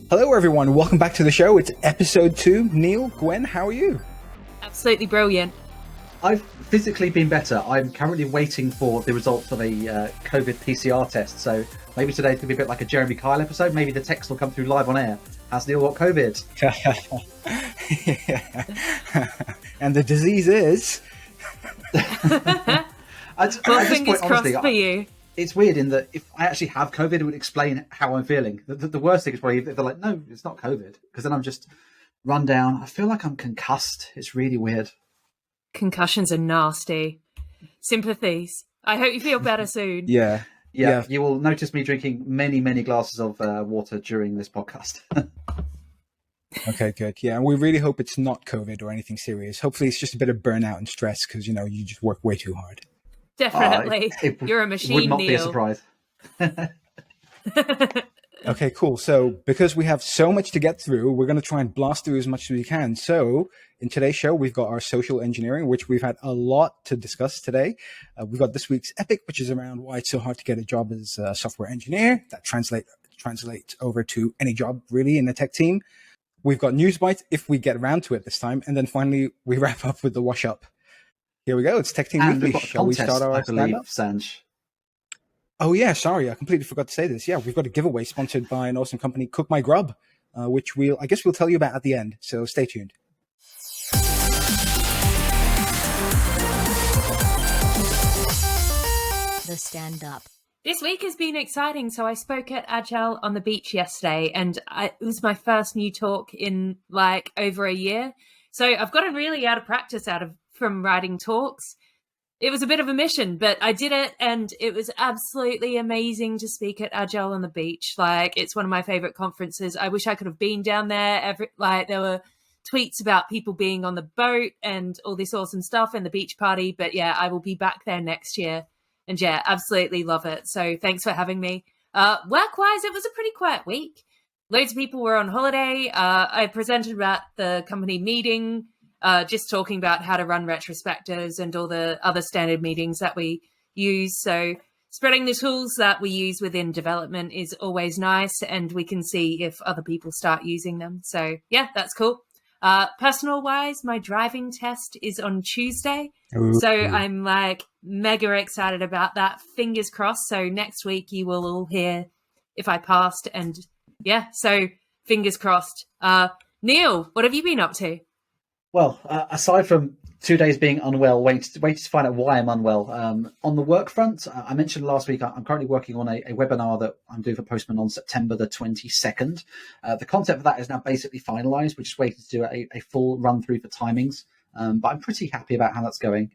Hello, everyone. Welcome back to the show. It's episode 2. Neil, Gwen, how are you? Absolutely brilliant. I've physically been better. I'm currently waiting for the results of a COVID PCR test. So maybe today's going to be a bit like a Jeremy Kyle episode. Maybe the text will come through live on air. Has Neil got COVID? And the disease is... Fingers crossed for you. It's weird in that if I actually have COVID, it would explain how I'm feeling. The worst thing is probably if they're like, no, it's not COVID. Because then I'm just run down. I feel like I'm concussed. It's really weird. Concussions are nasty. Sympathies. I hope you feel better soon. Yeah. You will notice me drinking many, many glasses of water during this podcast. Okay, good. Yeah, and we really hope it's not COVID or anything serious. Hopefully it's just a bit of burnout and stress because, you just work way too hard. Definitely. You're a machine, would not Neil. be a surprise. Okay, cool. So because we have so much to get through, we're going to try and blast through as much as we can. So in today's show, we've got our social engineering, which we've had a lot to discuss today. We've got this week's epic, which is around why it's so hard to get a job as a software engineer. That translates over to any job really in the tech team. We've got news bites if we get around to it this time. And then finally, we wrap up with the wash up. Here we go. It's Tech Team And Weekly. we've got a Shall we contest, start our I believe, stand-up? Sanj. Oh, yeah. Sorry. I completely forgot to say this. Yeah, we've got a giveaway sponsored by an awesome company, Cook My Grub, which I guess we'll tell you about at the end. So stay tuned. The stand-up. This week has been exciting. So I spoke at Agile on the beach yesterday, and it was my first new talk in like over a year. So I've gotten really out of practice from writing talks. It was a bit of a mission, but I did it, and it was absolutely amazing to speak at Agile on the beach. Like, it's one of my favorite conferences. I wish I could have been down there. There were tweets about people being on the boat and all this awesome stuff and the beach party. But yeah, I will be back there next year. And yeah, absolutely love it. So thanks for having me. Work-wise, it was a pretty quiet week. Loads of people were on holiday. I presented at the company meeting, just talking about how to run retrospectives and all the other standard meetings that we use. So spreading the tools that we use within development is always nice, and we can see if other people start using them. So yeah, that's cool. Personal-wise, my driving test is on Tuesday. Ooh. So I'm like mega excited about that. Fingers crossed. So next week you will all hear if I passed, and yeah, so fingers crossed. Neil, what have you been up to? Well, aside from 2 days being unwell, waiting to find out why I'm unwell. On the work front, I mentioned last week, I'm currently working on a webinar that I'm doing for Postman on September the 22nd. The concept of that is now basically finalized. We're just waiting to do a full run through for timings. But I'm pretty happy about how that's going.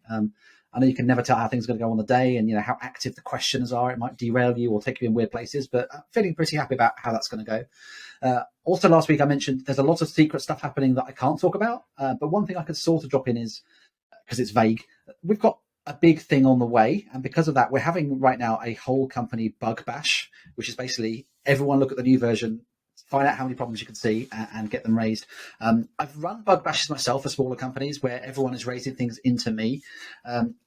I know you can never tell how things are going to go on the day and, how active the questions are. It might derail you or take you in weird places, but I'm feeling pretty happy about how that's going to go. Also, last week I mentioned there's a lot of secret stuff happening that I can't talk about. But one thing I could sort of drop in is, because it's vague, we've got a big thing on the way. And because of that, we're having right now a whole company bug bash, which is basically everyone look at the new version, find out how many problems you can see and get them raised. I've run bug bashes myself for smaller companies where everyone is raising things into me.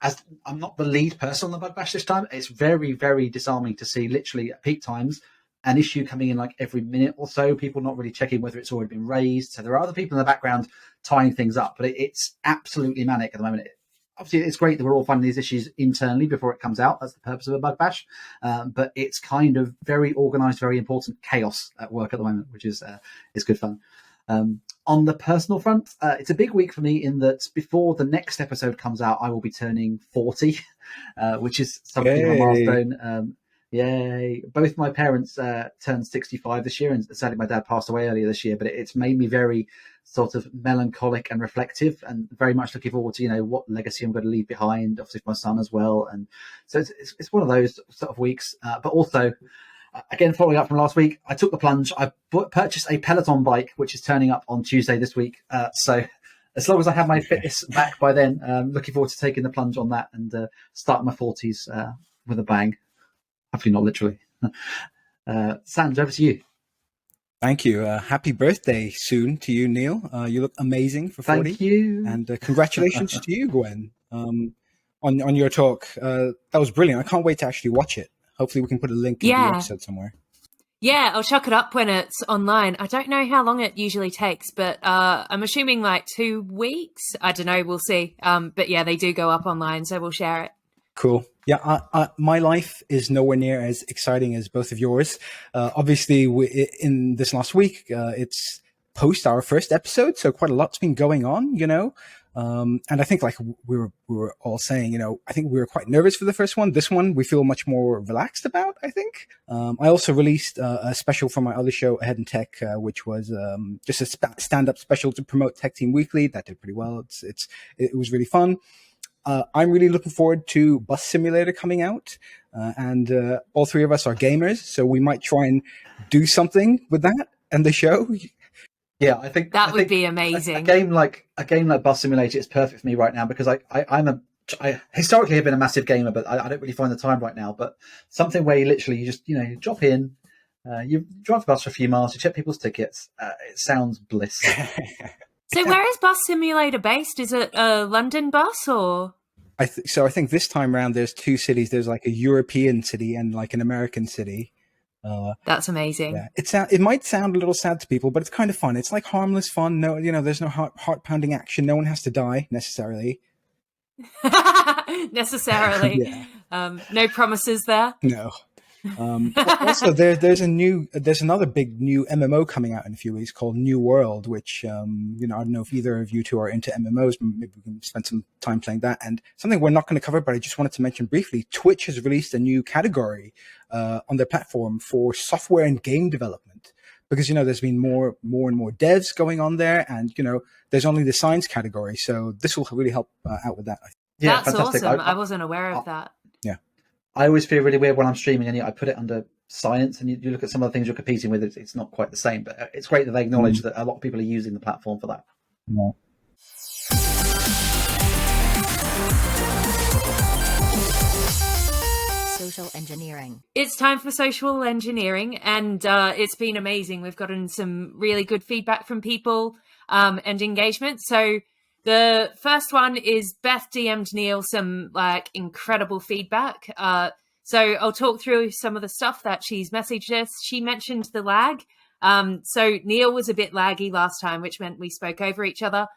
As I'm not the lead person on the bug bash this time, it's very, very disarming to see literally at peak times an issue coming in like every minute or so, people not really checking whether it's already been raised. So there are other people in the background tying things up, but it's absolutely manic at the moment. Obviously, it's great that we're all finding these issues internally before it comes out. That's the purpose of a bug bash. But it's kind of very organized, very important chaos at work at the moment, which is good fun. On the personal front, it's a big week for me in that before the next episode comes out, I will be turning 40, which is something of a milestone. Yay. Both my parents turned 65 this year, and sadly my dad passed away earlier this year, but it's made me very sort of melancholic and reflective, and very much looking forward to, what legacy I'm going to leave behind, obviously for my son as well. And so it's one of those sort of weeks. But also, again, following up from last week, I took the plunge. I purchased a Peloton bike, which is turning up on Tuesday this week. So as long as I have my fitness back by then, looking forward to taking the plunge on that and starting my 40s with a bang. Hopefully not literally. Sanj, over to you. Thank you. Happy birthday soon to you, Neil. You look amazing for 40. Thank you. And congratulations to you, Gwen, on your talk. That was brilliant. I can't wait to actually watch it. Hopefully we can put a link in the episode somewhere. Yeah, I'll chuck it up when it's online. I don't know how long it usually takes, but I'm assuming like 2 weeks. I don't know. We'll see. But yeah, they do go up online, so we'll share it. Cool. Yeah, my life is nowhere near as exciting as both of yours. Obviously, in this last week, it's post our first episode, so quite a lot's been going on, and I think, like we were all saying, I think we were quite nervous for the first one. This one, we feel much more relaxed about, I think. I also released a special from my other show, Ahead in Tech, which was just a stand-up special to promote Tech Team Weekly. That did pretty well. It was really fun. I'm really looking forward to Bus Simulator coming out, and all three of us are gamers, so we might try and do something with that and the show. Yeah, I think that would be amazing. A game like Bus Simulator is perfect for me right now because I historically have been a massive gamer, but I don't really find the time right now. But something where you just you drop in, you drive the bus for a few miles, you check people's tickets. It sounds bliss. So where is Bus Simulator based? Is it a London bus or? I think this time around there's 2 cities. There's like a European city and like an American city. That's amazing. Yeah, it might sound a little sad to people, but it's kind of fun. It's like harmless fun. No, there's no heart pounding action. No one has to die necessarily. Necessarily. Yeah. No promises there. No. Also, there's another big new MMO coming out in a few weeks called New World, which I don't know if either of you two are into MMOs. Maybe we can spend some time playing that. And something we're not going to cover, but I just wanted to mention briefly: Twitch has released a new category on their platform for software and game development, because there's been more and more devs going on there, and there's only the science category, so this will really help out with that. Yeah, that's fantastic. Awesome. I wasn't aware of that. Yeah. I always feel really weird when I'm streaming and I put it under science, and you look at some of the things you're competing with, it's not quite the same, but it's great that they acknowledge that a lot of people are using the platform for that. Yeah. Social engineering. It's time for social engineering, and it's been amazing. We've gotten some really good feedback from people and engagement. So the first one is Beth DM'd Neil some incredible feedback. So I'll talk through some of the stuff that she's messaged us. She mentioned the lag. So Neil was a bit laggy last time, which meant we spoke over each other.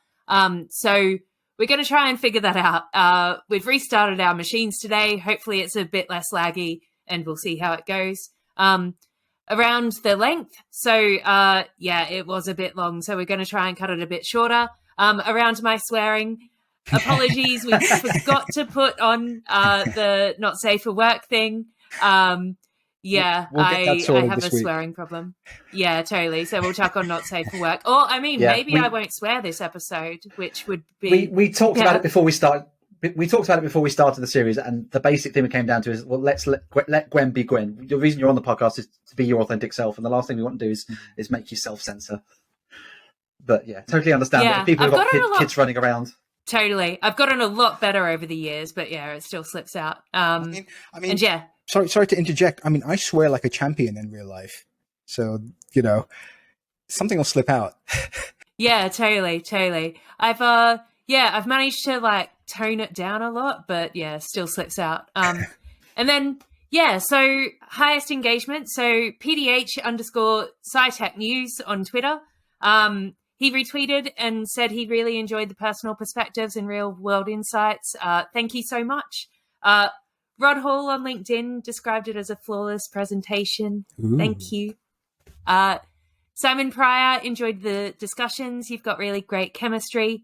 So we're going to try and figure that out. We've restarted our machines today. Hopefully it's a bit less laggy, and we'll see how it goes. Around the length. So it was a bit long. So we're going to try and cut it a bit shorter. Around my swearing, apologies, we forgot to put on the not safe for work thing. We'll I have a swearing problem. Yeah, totally. So we'll chuck on not safe for work. Or maybe I won't swear this episode, which would be. We talked about it before we started. We talked about it before we started the series, and the basic thing we came down to is, well, let's let Gwen be Gwen. The reason you're on the podcast is to be your authentic self, and the last thing we want to do is make you self-censor. But yeah, totally understand that people have got kids running around. Totally. I've gotten a lot better over the years, but yeah, it still slips out. And yeah. Sorry to interject. I swear like a champion in real life. So, something will slip out. Yeah, totally. I've managed to tone it down a lot, but yeah, still slips out. And then, so highest engagement. So PDH_SciTech News on Twitter. He retweeted and said he really enjoyed the personal perspectives and real world insights. Thank you so much. Rod Hall on LinkedIn described it as a flawless presentation. Ooh. Thank you. Simon Pryor enjoyed the discussions. You've got really great chemistry,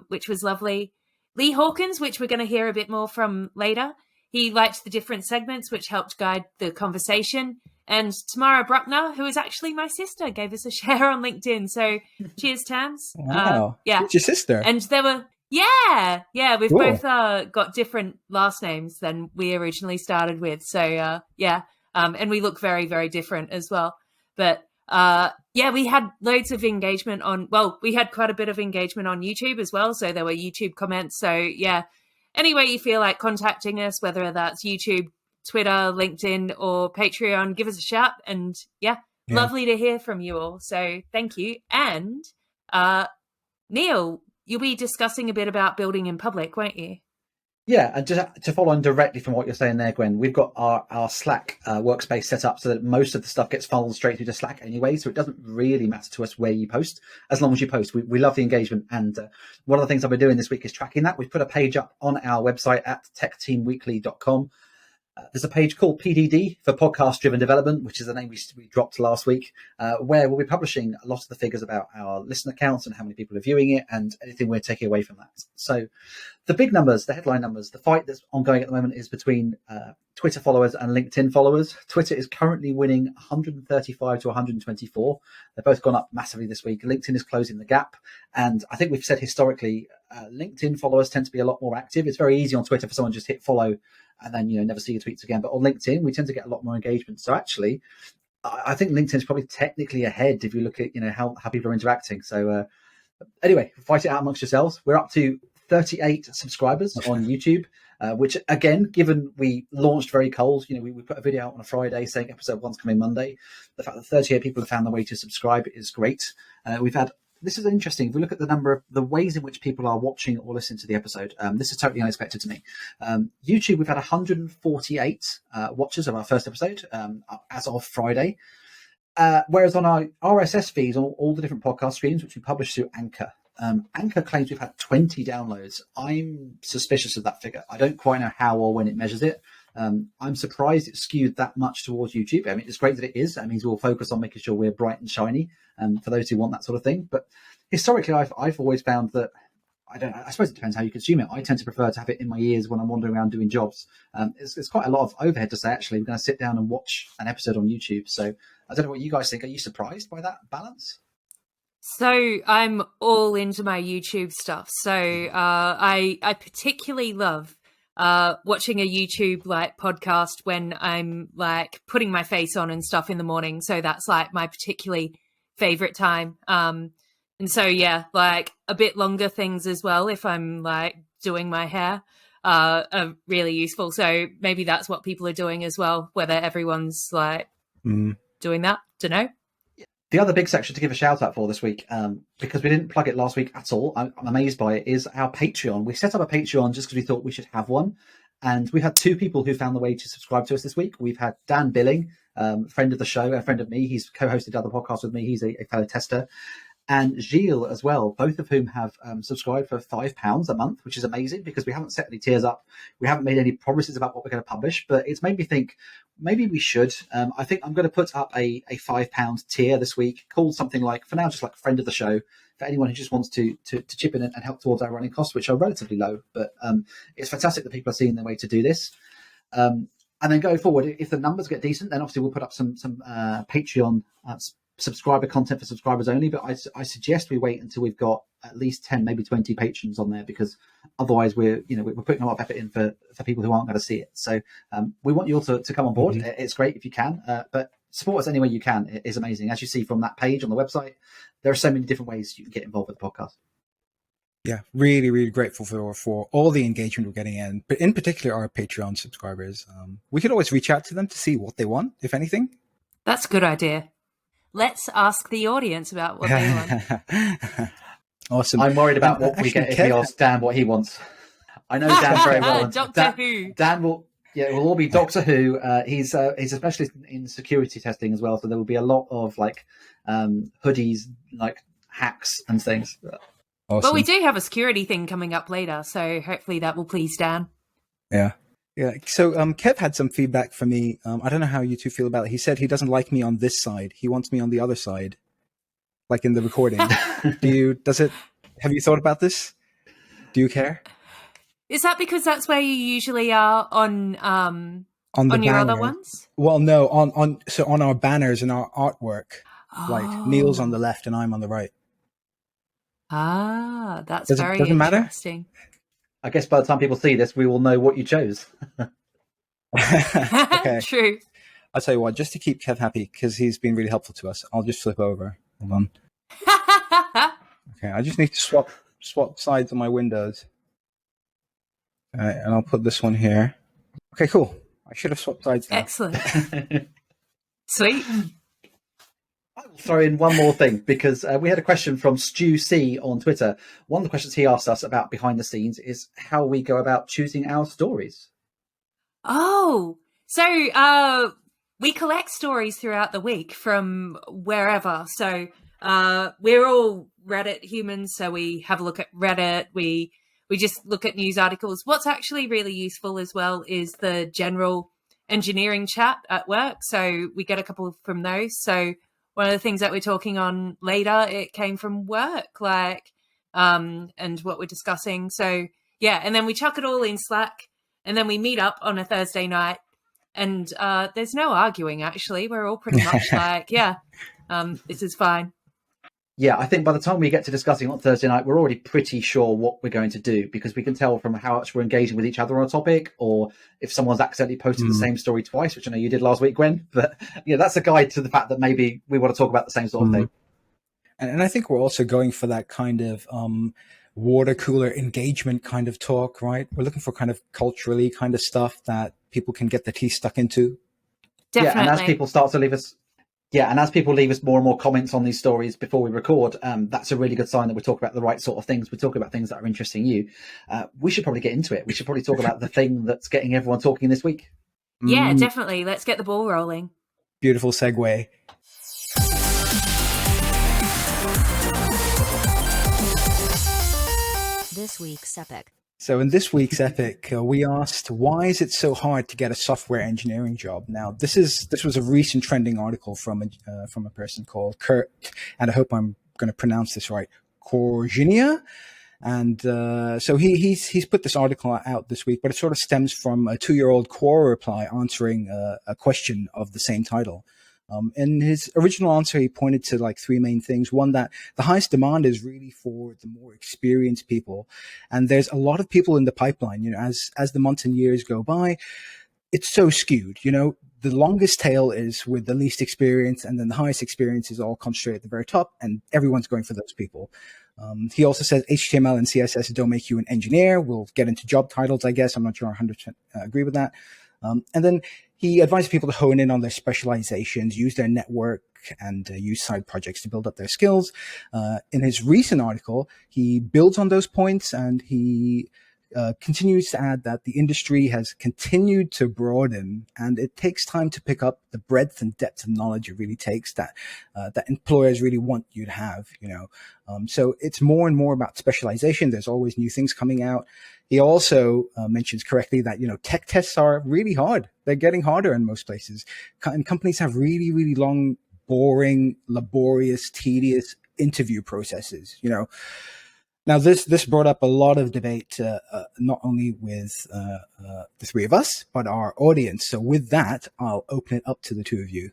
which was lovely. Lee Hawkins, which we're going to hear a bit more from later. He liked the different segments, which helped guide the conversation. And Tamara Bruckner, who is actually my sister, gave us a share on LinkedIn. So cheers, Tams. Wow. It's your sister. And there were, we've cool. Both got different last names than we originally started with. So and we look very, very different as well. But we had loads of engagement we had quite a bit of engagement on YouTube as well. So there were YouTube comments. So yeah, any way you feel like contacting us, whether that's YouTube, Twitter, LinkedIn, or Patreon, give us a shout. And lovely to hear from you all. So thank you. And Neil, you'll be discussing a bit about building in public, won't you? Yeah, and just to follow on directly from what you're saying there, Gwen, we've got our Slack workspace set up so that most of the stuff gets funneled straight through to Slack anyway, so it doesn't really matter to us where you post, as long as you post. We love the engagement, and one of the things I've been doing this week is tracking that. We've put a page up on our website at techteamweekly.com. There's a page called PDD for Podcast Driven Development, which is the name we dropped last week, where we'll be publishing a lot of the figures about our listener counts and how many people are viewing it and anything we're taking away from that. So the big numbers, the headline numbers, the fight that's ongoing at the moment is between Twitter followers and LinkedIn followers. Twitter is currently winning 135 to 124. They've both gone up massively this week. LinkedIn is closing the gap. And I think we've said historically, LinkedIn followers tend to be a lot more active. It's very easy on Twitter for someone to just hit follow and then never see your tweets again. But on LinkedIn, we tend to get a lot more engagement. So actually, I think LinkedIn is probably technically ahead if you look at how people are interacting. So anyway, fight it out amongst yourselves. We're up to 38 subscribers on YouTube, which again, given we launched very cold, we put a video out on a Friday saying episode 1's coming Monday. The fact that 38 people have found their way to subscribe is great. We've had. This is interesting. If we look at the ways in which people are watching or listening to the episode, this is totally unexpected to me. YouTube, we've had 148 watches of our first episode as of Friday. Whereas on our RSS feeds, on all the different podcast streams, which we publish through Anchor, Anchor claims we've had 20 downloads. I'm suspicious of that figure. I don't quite know how or when it measures it. I'm surprised it's skewed that much towards YouTube. I mean, it's great that it is. That means we'll focus on making sure we're bright and shiny for those who want that sort of thing. But historically, I've always found that, I suppose it depends how you consume it. I tend to prefer to have it in my ears when I'm wandering around doing jobs. It's quite a lot of overhead to say, actually, we're going to sit down and watch an episode on YouTube. So I don't know what you guys think. Are you surprised by that balance? So I'm all into my YouTube stuff. So I particularly love watching a YouTube podcast when I'm putting my face on and stuff in the morning. So that's my particularly favorite time. And so a bit longer things as well if I'm doing my hair are really useful. So maybe that's what people are doing as well, whether everyone's doing that. Don't know. The other big section to give a shout out for this week, because we didn't plug it last week at all, I'm amazed by it, is our Patreon. We set up a Patreon just because we thought we should have one. And we've had two people who found the way to subscribe to us this week. We've had Dan Billing, friend of the show, a friend of me. He's co-hosted other podcasts with me. He's a fellow tester. And Gilles as well, both of whom have subscribed for £5 a month, which is amazing because we haven't set any tiers up. We haven't made any promises about what we're going to publish, but it's made me think maybe we should. I think I'm going to put up a £5 tier this week called something for now, just friend of the show, for anyone who just wants to chip in and help towards our running costs, which are relatively low. But it's fantastic that people are seeing their way to do this. And then going forward, if the numbers get decent, then obviously we'll put up some Patreon subscriber content for subscribers only, but I suggest we wait until we've got at least 10, maybe 20 patrons on there, because otherwise we're putting a lot of effort in for people who aren't going to see it. So we want you all to come on board. Mm-hmm. It's great if you can, but support us any way you can. It is amazing. As you see from that page on the website, there are so many different ways you can get involved with the podcast. Yeah, really, really grateful for all the engagement we're getting in, but in particular our Patreon subscribers. We could always reach out to them to see what they want, if anything. That's a good idea. Let's ask the audience about what they want. Awesome. I'm worried about what we get if we ask Dan what he wants. I know Dan very well. Doctor Who. Dan will all be Doctor Who. He's a specialist in security testing as well, so there will be a lot of hoodies, hacks and things. Awesome. But we do have a security thing coming up later, so hopefully that will please Dan. Yeah. Yeah. So Kev had some feedback for me. I don't know how you two feel about it. He said he doesn't like me on this side. He wants me on the other side, like in the recording. Have you thought about this? Do you care? Is that because that's where you usually are on your other ones? Well, no, on our banners and our artwork, Neil's on the left and I'm on the right. Ah, that's does it matter? Interesting. I guess by the time people see this, we will know what you chose. Okay. True. I'll tell you what, just to keep Kev happy, because he's been really helpful to us, I'll just flip over. Hold on. Okay, I just need to swap sides of my windows. All right, and I'll put this one here. Okay, cool. I should have swapped sides now. Excellent. Sweet. I will throw in one more thing because we had a question from Stu C on Twitter. One of the questions he asked us about behind the scenes is how we go about choosing our stories. Oh, so we collect stories throughout the week from wherever. So we're all Reddit humans, so we have a look at Reddit. We just look at news articles. What's actually really useful as well is the general engineering chat at work. So we get a couple from those. So one of the things that we're talking on later, it came from work, like and what we're discussing. So yeah, and then we chuck it all in Slack, and then we meet up on a Thursday night, and there's no arguing. Actually, we're all pretty much like, yeah, this is fine. Yeah, I think by the time we get to discussing on Thursday night, we're already pretty sure what we're going to do because we can tell from how much we're engaging with each other on a topic, or if someone's accidentally posted the same story twice, which I know you did last week, Gwen. But yeah, that's a guide to the fact that maybe we want to talk about the same sort of thing. And I think we're also going for that kind of water cooler engagement kind of talk, right? We're looking for kind of culturally kind of stuff that people can get their teeth stuck into. Definitely. Yeah, and as people start to leave us. Yeah, and as people leave us more and more comments on these stories before we record, that's a really good sign that we're talking about the right sort of things. We're talking about things that are interesting you. We should probably get into it. We should probably talk about the thing that's getting everyone talking this week. Yeah, definitely. Let's get the ball rolling. Beautiful segue. This week's epic. So in this week's epic, we asked, why is it so hard to get a software engineering job? Now, this was a recent trending article from a person called Kurt, and I hope I'm going to pronounce this right, Korzinia. And so he's put this article out this week, but it sort of stems from a 2-year-old Quora reply answering a question of the same title. In his original answer, he pointed to like 3 main things. One, that the highest demand is really for the more experienced people. And there's a lot of people in the pipeline, you know, as the months and years go by, it's so skewed, you know, the longest tail is with the least experience, and then the highest experience is all concentrated at the very top, and everyone's going for those people. He also says HTML and CSS don't make you an engineer. We'll get into job titles, I guess. I'm not sure I 100% agree with that. And then he advises people to hone in on their specializations, use their network, and use side projects to build up their skills. In his recent article, he builds on those points, and he continues to add that the industry has continued to broaden, and it takes time to pick up the breadth and depth of knowledge it really takes that employers really want you to have, you know. So it's more and more about specialization. There's always new things coming out. He also mentions correctly that, you know, tech tests are really hard. They're getting harder in most places. And companies have really, really long, boring, laborious, tedious interview processes, you know. Now, this brought up a lot of debate, not only with the 3 of us, but our audience. So with that, I'll open it up to the 2 of you.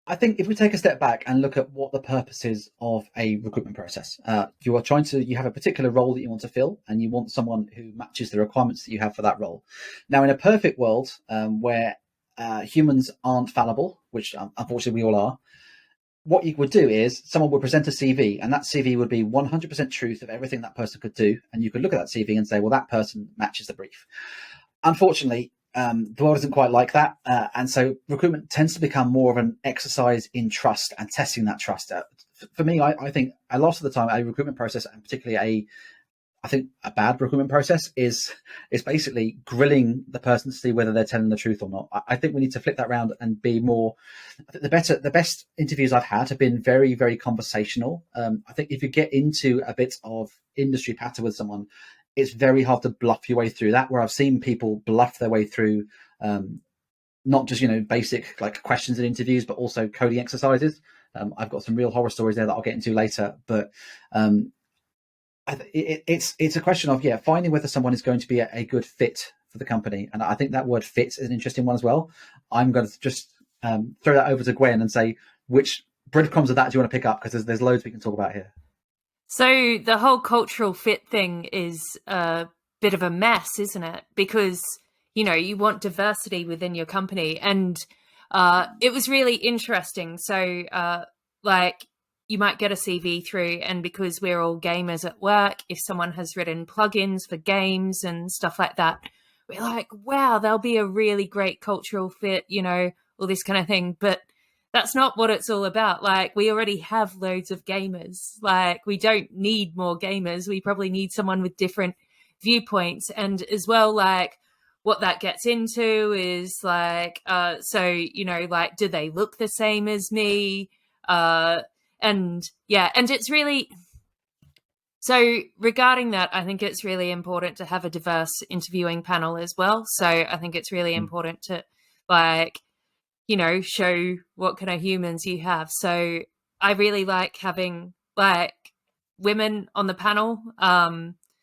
I think if we take a step back and look at what the purpose is of a recruitment process, you have a particular role that you want to fill, and you want someone who matches the requirements that you have for that role. Now, in a perfect world where humans aren't fallible, which unfortunately we all are, what you would do is someone would present a CV, and that CV would be 100% truth of everything that person could do. And you could look at that CV and say, well, that person matches the brief. Unfortunately, the world isn't quite like that. And so recruitment tends to become more of an exercise in trust and testing that trust. For me, I think a lot of the time a recruitment process, and particularly a bad recruitment process is basically grilling the person to see whether they're telling the truth or not. I think we need to flip that around and be more. The best interviews I've had have been very, very conversational. I think if you get into a bit of industry patter with someone, it's very hard to bluff your way through that. Where I've seen people bluff their way through, not just, you know, basic like questions in interviews, but also coding exercises. I've got some real horror stories there that I'll get into later, but. It's a question of finding whether someone is going to be a good fit for the company, and I think that word "fit" is an interesting one as well. I'm going to just throw that over to Gwen and say, which breadcrumbs of that do you want to pick up, because there's loads we can talk about here. So the whole cultural fit thing is a bit of a mess, isn't it? Because, you know, you want diversity within your company, and it was really interesting. So like, you might get a CV through, and because we're all gamers at work, if someone has written plugins for games and stuff like that, we're like, wow, they'll be a really great cultural fit, you know, all this kind of thing. But that's not what it's all about. Like, we already have loads of gamers. Like, we don't need more gamers. We probably need someone with different viewpoints. And as well, like, what that gets into is like, so, you know, like, do they look the same as me? And yeah, and it's really, so regarding that, I think it's really important to have a diverse interviewing panel as well. So I think it's really important to, like, you know, show what kind of humans you have. So I really like having like women on the panel.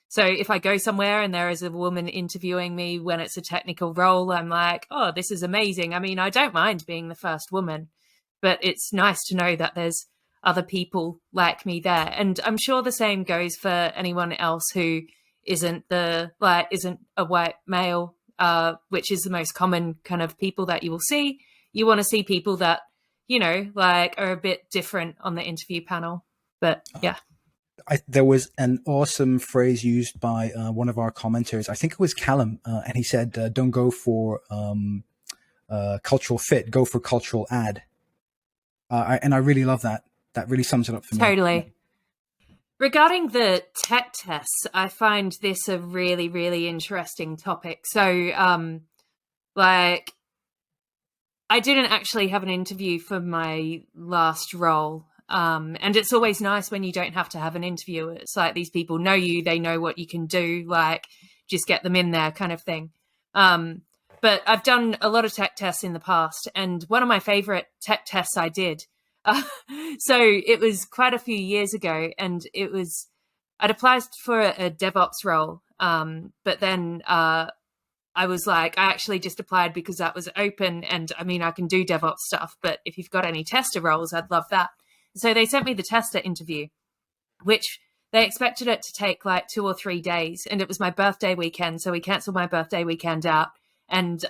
So if I go somewhere and there is a woman interviewing me when it's a technical role, I'm like, oh, this is amazing. I mean, I don't mind being the first woman, but it's nice to know that there's other people like me there. And I'm sure the same goes for anyone else who isn't a white male, which is the most common kind of people that you will see. You want to see people that, you know, like are a bit different on the interview panel. But yeah. There was an awesome phrase used by one of our commenters. I think it was Callum, and he said, don't go for cultural fit, go for cultural add. And I really love that. That really sums it up for me. Totally. Regarding the tech tests, I find this a really, really interesting topic. So, like, I didn't actually have an interview for my last role. And it's always nice when you don't have to have an interview. It's like these people know you, they know what you can do, like, just get them in there kind of thing. But I've done a lot of tech tests in the past, and one of my favorite tech tests I did, so it was quite a few years ago, and I'd applied for a DevOps role, but then I was like, I actually just applied because that was open, and I mean, I can do DevOps stuff, but if you've got any tester roles, I'd love that. So they sent me the tester interview, which they expected it to take like 2 or 3 days, and it was my birthday weekend, so we canceled my birthday weekend out, and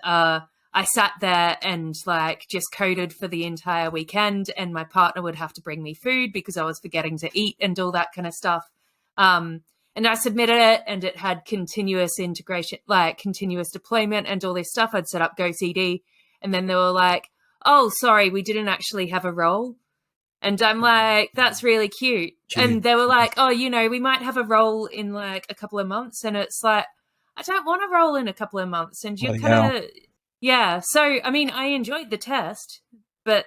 I sat there and like just coded for the entire weekend, and my partner would have to bring me food because I was forgetting to eat and all that kind of stuff. And I submitted it, and it had continuous integration, like continuous deployment and all this stuff. I'd set up GoCD, and then they were like, oh, sorry, we didn't actually have a role. And I'm like, that's really cute. Gee. And they were like, oh, you know, we might have a role in like a couple of months. And it's like, I don't want a role in a couple of months. And you're kind of, yeah. So, I mean, I enjoyed the test, but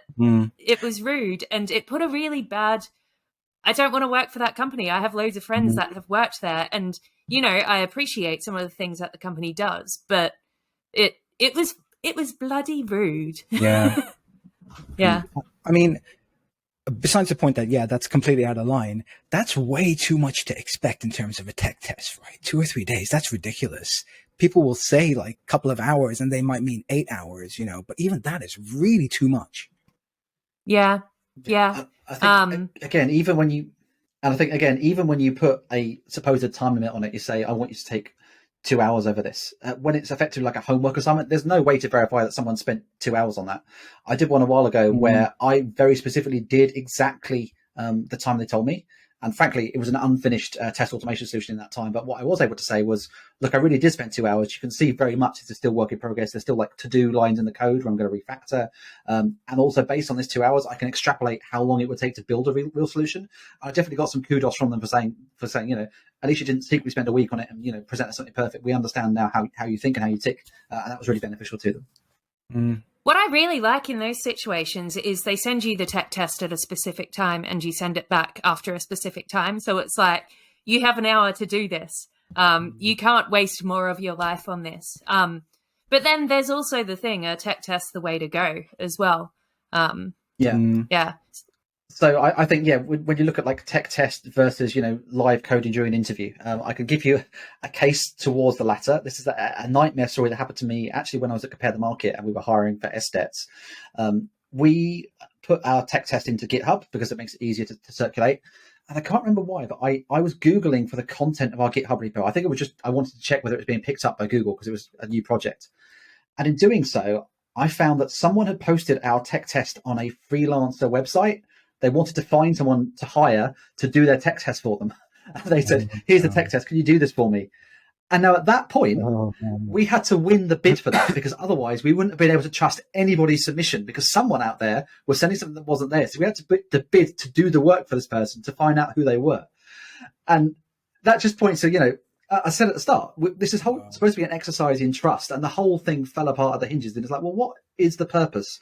it was rude, and it put a really bad, I don't want to work for that company. I have loads of friends that have worked there, and, you know, I appreciate some of the things that the company does, but it was bloody rude. Yeah. Yeah. I mean, besides the point that, yeah, that's completely out of line, that's way too much to expect in terms of a tech test, right? 2 or 3 days, that's ridiculous. People will say like a couple of hours, and they might mean 8 hours, you know, but even that is really too much. Yeah. Yeah. I think, again, even when you put a supposed time limit on it, you say, I want you to take 2 hours over this. When it's effectively like a homework assignment, there's no way to verify that someone spent 2 hours on that. I did one a while ago where I very specifically did exactly the time they told me. And frankly, it was an unfinished test automation solution in that time. But what I was able to say was, look, I really did spend 2 hours. You can see very much it's still work in progress. There's still like to-do lines in the code where I'm going to refactor. And also based on this 2 hours, I can extrapolate how long it would take to build a real solution. I definitely got some kudos from them for saying, you know, at least you didn't secretly spend a week on it and, you know, present us something perfect. We understand now how you think and how you tick. And that was really beneficial to them. What I really like in those situations is they send you the tech test at a specific time, and you send it back after a specific time. So it's like, you have an hour to do this. You can't waste more of your life on this. But then there's also the thing, a tech test the way to go as well. Yeah. So I think, yeah, when you look at like tech test versus, you know, live coding during an interview, I can give you a case towards the latter. This is a nightmare story that happened to me actually when I was at Compare the Market and we were hiring for SDETs. We put our tech test into GitHub because it makes it easier to circulate. And I can't remember why, but I was Googling for the content of our GitHub repo. I think it was just, I wanted to check whether it was being picked up by Google because it was a new project. And in doing so, I found that someone had posted our tech test on a freelancer website. They wanted to find someone to hire to do their tech test for them. And they said, here's the tech test. Can you do this for me? And now at that point, Oh, man. we had to win the bid for that, because otherwise we wouldn't have been able to trust anybody's submission, because someone out there was sending something that wasn't there. So we had to bid to do the work for this person to find out who they were. And that just points to, I said at the start, this is supposed to be an exercise in trust, and the whole thing fell apart at the hinges. And it's like, well, what is the purpose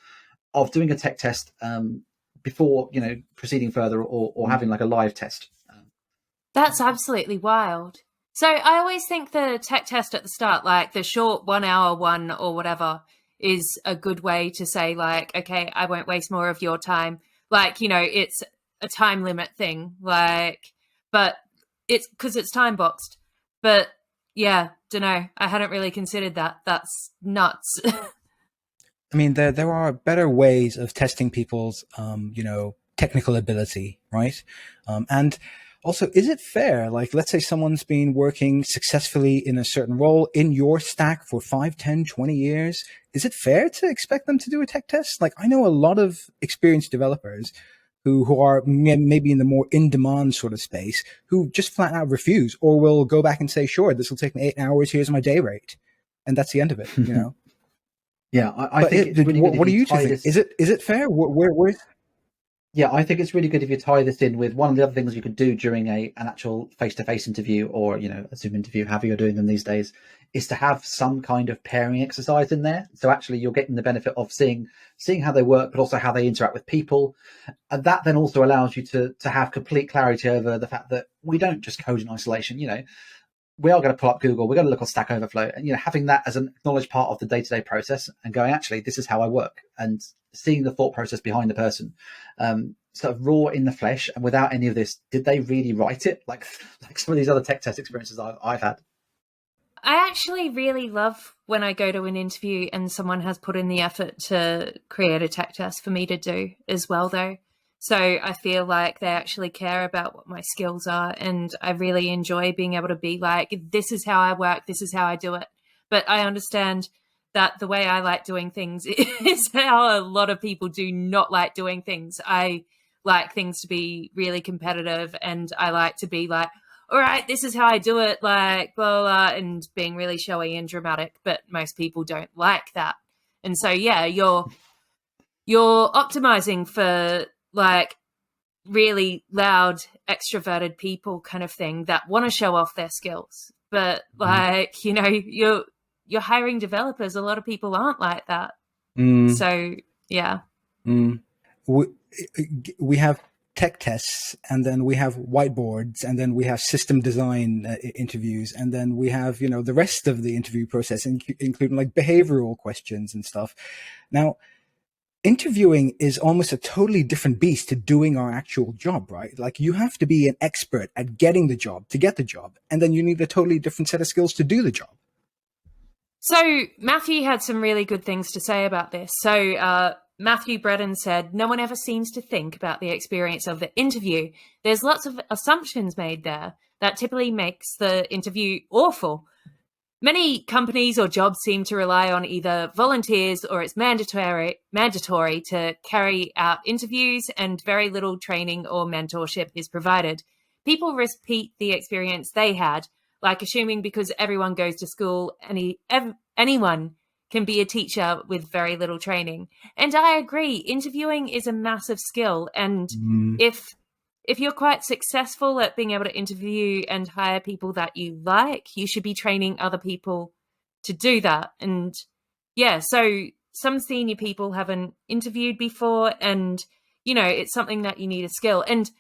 of doing a tech test before, proceeding further or having like a live test? That's absolutely wild. So I always think the tech test at the start, like the short 1 hour one or whatever, is a good way to say, like, okay, I won't waste more of your time. Like, it's a time limit thing, like, but it's because it's time boxed. But yeah, don't know. I hadn't really considered that. That's nuts. I mean, there are better ways of testing people's, technical ability, right? And also, is it fair? Like, let's say someone's been working successfully in a certain role in your stack for 5, 10, 20 years. Is it fair to expect them to do a tech test? Like, I know a lot of experienced developers who are maybe in the more in-demand sort of space who just flat out refuse, or will go back and say, sure, this will take me 8 hours. Here's my day rate. And that's the end of it, Yeah, I think it's really good. What do you two think? Is it fair? Where's... Yeah, I think it's really good if you tie this in with one of the other things you could do during an actual face-to-face interview, or, a Zoom interview, however you're doing them these days, is to have some kind of pairing exercise in there. So actually you're getting the benefit of seeing how they work, but also how they interact with people. And that then also allows you to have complete clarity over the fact that we don't just code in isolation. We are going to pull up Google, we're going to look on Stack Overflow, and having that as an acknowledged part of the day-to-day process, and going, actually, this is how I work, and seeing the thought process behind the person, sort of raw in the flesh, and without any of this, did they really write it? Like some of these other tech test experiences I've had. I actually really love when I go to an interview and someone has put in the effort to create a tech test for me to do as well, though. So I feel like they actually care about what my skills are, and I really enjoy being able to be like, this is how I work, this is how I do it. But I understand that the way I like doing things is how a lot of people do not like doing things. I like things to be really competitive, and I like to be like, all right, this is how I do it, like, blah, blah, blah, and being really showy and dramatic. But most people don't like that. And so, yeah, you're optimizing for like really loud, extroverted people kind of thing that want to show off their skills. But like, you're hiring developers. A lot of people aren't like that. So yeah. We have tech tests, and then we have whiteboards, and then we have system design interviews, and then we have, the rest of the interview process, including like behavioral questions and stuff. Now, interviewing is almost a totally different beast to doing our actual job, right? Like, you have to be an expert at getting the job to get the job, and then you need a totally different set of skills to do the job. So Matthew had some really good things to say about this. So Matthew Breton said, no one ever seems to think about the experience of the interview. There's lots of assumptions made there that typically makes the interview awful. Many companies or jobs seem to rely on either volunteers or it's mandatory to carry out interviews, and very little training or mentorship is provided. People repeat the experience they had, like assuming because everyone goes to school, anyone can be a teacher with very little training. And I agree, interviewing is a massive skill. And if you're quite successful at being able to interview and hire people that you like, you should be training other people to do that. And yeah, so some senior people haven't interviewed before, and, it's something that you need a skill. And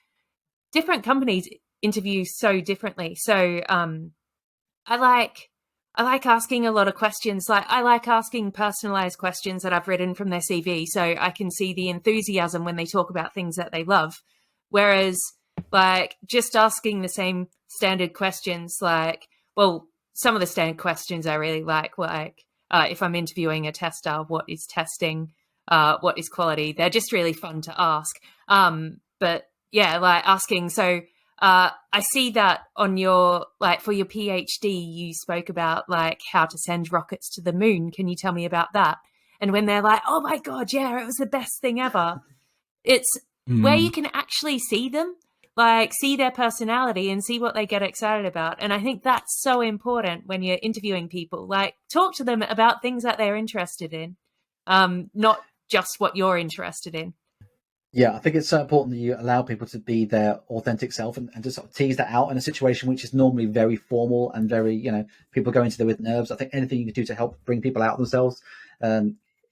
different companies interview so differently. So I like asking a lot of questions. Like, I like asking personalized questions that I've written from their CV, so I can see the enthusiasm when they talk about things that they love. Whereas, like, just asking the same standard questions, like, well, some of the standard questions I really like, if I'm interviewing a tester, what is testing? What is quality? They're just really fun to ask. But yeah, like asking, so I see that on your, like, for your PhD, you spoke about like how to send rockets to the moon. Can you tell me about that? And when they're like, oh my God, yeah, it was the best thing ever. It's where you can actually see them. like see their personality and see what they get excited about. And I think that's so important when you're interviewing people. Like, talk to them about things that they're interested in, not just what you're interested in. Yeah, I think it's so important that you allow people to be their authentic self and just sort of tease that out in a situation which is normally very formal and very, people go into there with nerves. I think anything you can do to help bring people out themselves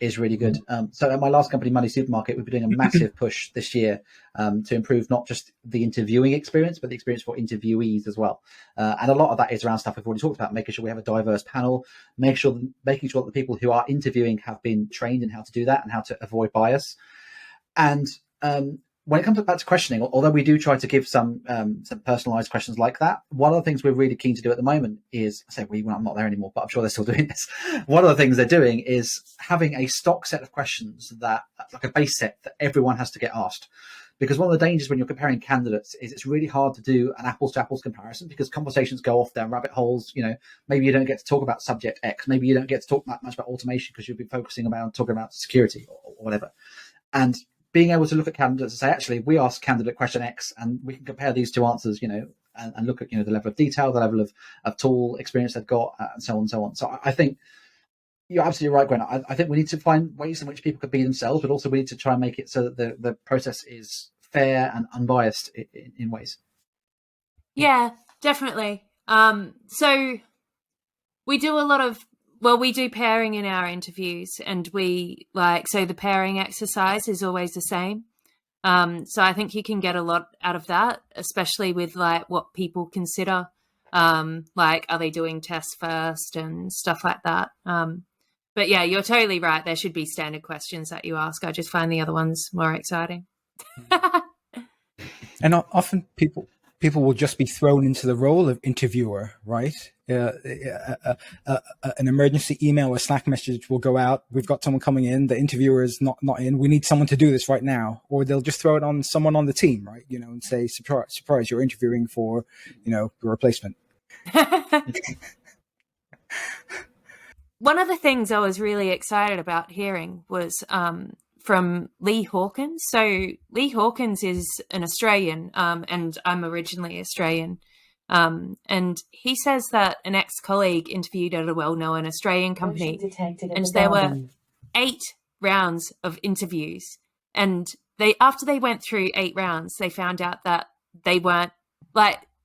is really good. So at my last company, Money Supermarket, we've been doing a massive push this year to improve not just the interviewing experience, but the experience for interviewees as well. And a lot of that is around stuff we've already talked about, making sure we have a diverse panel, making sure that the people who are interviewing have been trained in how to do that and how to avoid bias. And when it comes back to questioning, although we do try to give some personalized questions like that, one of the things we're really keen to do at the moment is, I'm not there anymore, but I'm sure they're still doing this. One of the things they're doing is having a stock set of questions that, like a base set that everyone has to get asked. Because one of the dangers when you're comparing candidates is it's really hard to do an apples to apples comparison because conversations go off down rabbit holes. Maybe you don't get to talk about subject X. Maybe you don't get to talk that much about automation because you'll be focusing about talking about security or whatever. And being able to look at candidates and say, actually, we asked candidate question X and we can compare these two answers, and look at, the level of detail, the level of tool experience they've got, and so on and so on. So I think you're absolutely right, Gwen. I think we need to find ways in which people could be themselves, but also we need to try and make it so that the process is fair and unbiased in ways. Yeah, definitely. So we do a lot of, we do pairing in our interviews, and so the pairing exercise is always the same. So I think you can get a lot out of that, especially with what people consider, are they doing tests first and stuff like that. But yeah, you're totally right. There should be standard questions that you ask. I just find the other ones more exciting. And often people will just be thrown into the role of interviewer, right? An emergency email or Slack message will go out. We've got someone coming in. The interviewer is not in. We need someone to do this right now. Or they'll just throw it on someone on the team, right? And say, surprise, you're interviewing for, the replacement. One of the things I was really excited about hearing was from Lee Hawkins. So Lee Hawkins is an Australian, and I'm originally Australian. And he says that an ex-colleague interviewed at a well-known Australian company, and there were 8 rounds of interviews. And after they went through 8 rounds, they found out that they weren't,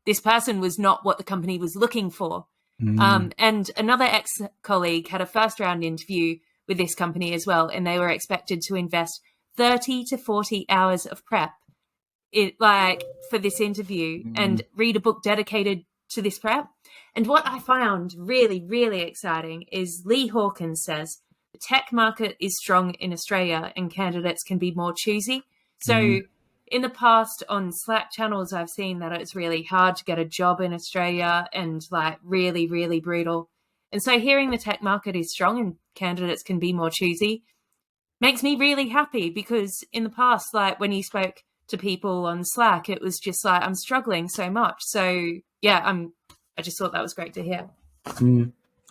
this person was not what the company was looking for. And another ex-colleague had a first-round interview with this company as well, and they were expected to invest 30 to 40 hours of prep for this interview and read a book dedicated to this prep. And what I found really, really exciting is Lee Hawkins says the tech market is strong in Australia and candidates can be more choosy. So in the past on Slack channels, I've seen that it's really hard to get a job in Australia and really, really brutal. And so hearing the tech market is strong and candidates can be more choosy makes me really happy, because in the past, when you spoke to people on Slack, it was just I'm struggling so much. So yeah, I just thought that was great to hear.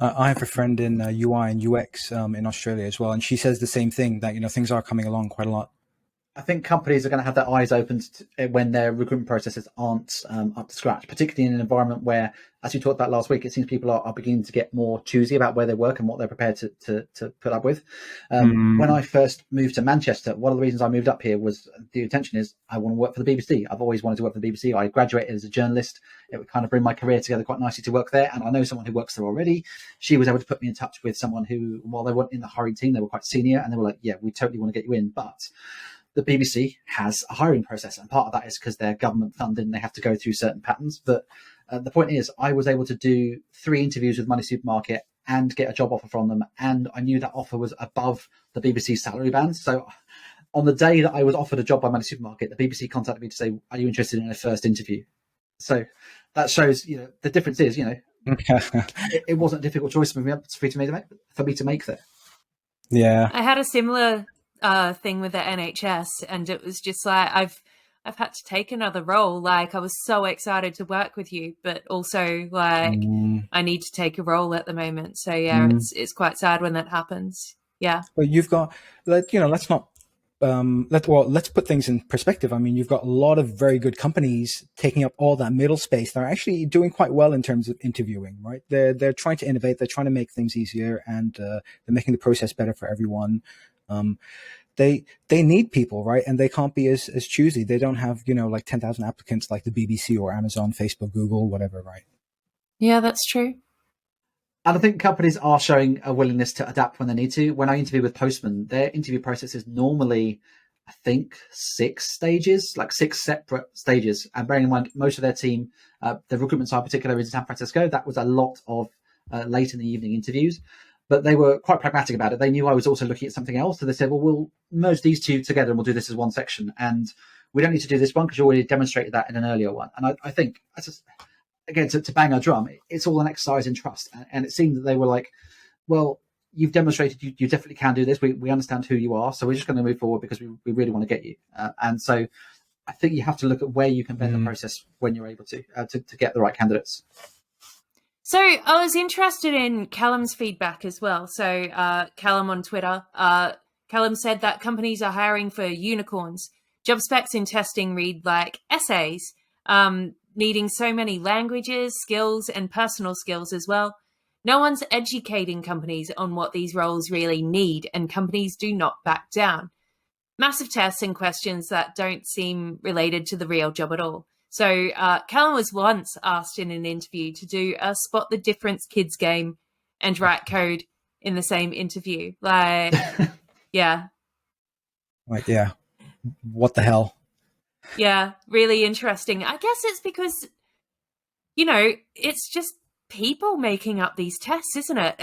I have a friend in UI and UX in Australia as well, and she says the same thing, that things are coming along quite a lot. I think companies are going to have their eyes opened when their recruitment processes aren't up to scratch, particularly in an environment where, as you talked about last week, it seems people are beginning to get more choosy about where they work and what they're prepared to put up with. When I first moved to Manchester, one of the reasons I moved up here was the intention is I want to work for the BBC. I've always wanted to work for the BBC. I graduated as a journalist. It would kind of bring my career together quite nicely to work there. And I know someone who works there already. She was able to put me in touch with someone who, while they weren't in the hiring team, they were quite senior, and they were like, yeah, we totally want to get you in. But the BBC has a hiring process, and part of that is because they're government funded and they have to go through certain patterns. But the point is, I was able to do 3 interviews with Money Supermarket and get a job offer from them, and I knew that offer was above the BBC salary band. So on the day that I was offered a job by Money Supermarket, the BBC contacted me to say, are you interested in a first interview? So that shows, the difference is, it wasn't a difficult choice for me to make there. Yeah. I had a similar thing with the NHS, and it was just I've had to take another role. I was so excited to work with you, but also I need to take a role at the moment. So yeah, it's quite sad when that happens. Yeah. But you've got, let's not let's put things in perspective. I mean, you've got a lot of very good companies taking up all that middle space. They're actually doing quite well in terms of interviewing, right? They're trying to innovate. They're trying to make things easier, and they're making the process better for everyone. They need people, right? And they can't be as choosy. They don't have, like 10,000 applicants like the BBC or Amazon, Facebook, Google, whatever, right? Yeah, that's true. And I think companies are showing a willingness to adapt when they need to. When I interview with Postman, their interview process is normally, I think, 6 stages, like 6 separate stages. And bearing in mind, most of their team, the recruitment side in particular is in San Francisco. That was a lot of late in the evening interviews. But they were quite pragmatic about it. They knew I was also looking at something else. So they said, well, we'll merge these 2 together and we'll do this as one section. And we don't need to do this one because you already demonstrated that in an earlier one. And I think, again, to bang our drum, it's all an exercise in trust. And it seemed that they were like, well, you've demonstrated you definitely can do this. We understand who you are. So we're just going to move forward because we really want to get you. And so I think you have to look at where you can bend the process when you're able to get the right candidates. So I was interested in Callum's feedback as well. So Callum on Twitter, Callum said that companies are hiring for unicorns. Job specs in testing read like essays, needing so many languages, skills, and personal skills as well. No one's educating companies on what these roles really need, and companies do not back down. Massive tests and questions that don't seem related to the real job at all. So Callum was once asked in an interview to do a spot the difference kids game and write code in the same interview. Like, yeah. Like, yeah. What the hell? Yeah, really interesting. I guess it's because, it's just people making up these tests, isn't it?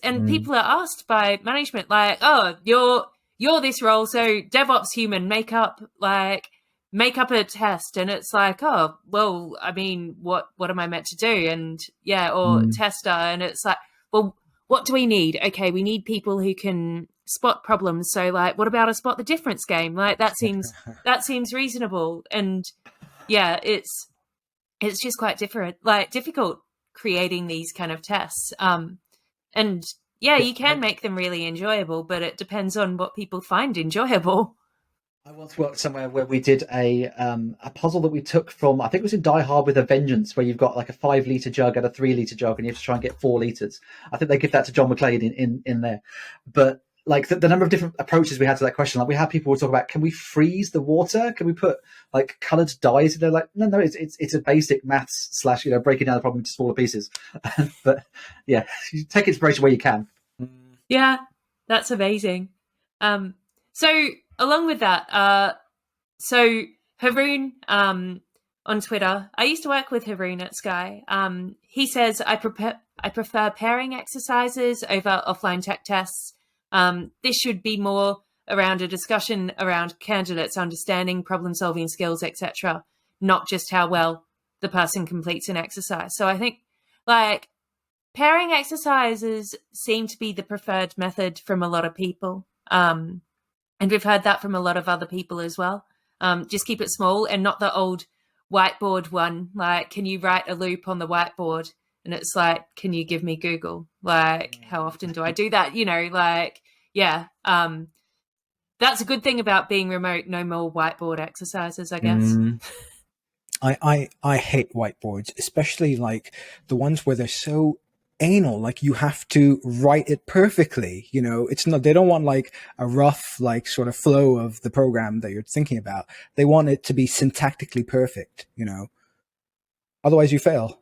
And people are asked by management like, oh, you're this role, so DevOps human, make up a test. And it's like, oh, well, I mean, what am I meant to do? And tester. And it's like, well, what do we need? Okay, we need people who can spot problems. So like, what about a spot the difference game? Like that seems reasonable. And yeah, it's just quite difficult creating these kind of tests. And yeah, you can make them really enjoyable, but it depends on what people find enjoyable. I once worked somewhere where we did a puzzle that we took from, I think it was in Die Hard with a Vengeance, where you've got like a 5-litre jug and a 3-litre jug, and you have to try and get 4 litres. I think they give that to John McClane in there. But like the number of different approaches we had to that question, like we had people talk about, can we freeze the water? Can we put like coloured dyes? And they're like, no, it's a basic maths / breaking down the problem into smaller pieces. But yeah, you take inspiration where you can. Yeah, that's amazing. So along with that, so Haroon on Twitter, I used to work with Haroon at Sky. He says, I prefer pairing exercises over offline tech tests. This should be more around a discussion around candidates' understanding, problem-solving skills, etc., not just how well the person completes an exercise. So I think pairing exercises seem to be the preferred method from a lot of people. And we've heard that from a lot of other people as well. Just keep it small and not the old whiteboard one. Like, can you write a loop on the whiteboard? And it's like, can you give me Google? Like, how often do I do that? That's a good thing about being remote. No more whiteboard exercises, I guess. I hate whiteboards, especially like the ones where they're so anal, like you have to write it perfectly. It's not, they don't want like a rough, like sort of flow of the program that you're thinking about. They want it to be syntactically perfect, otherwise you fail.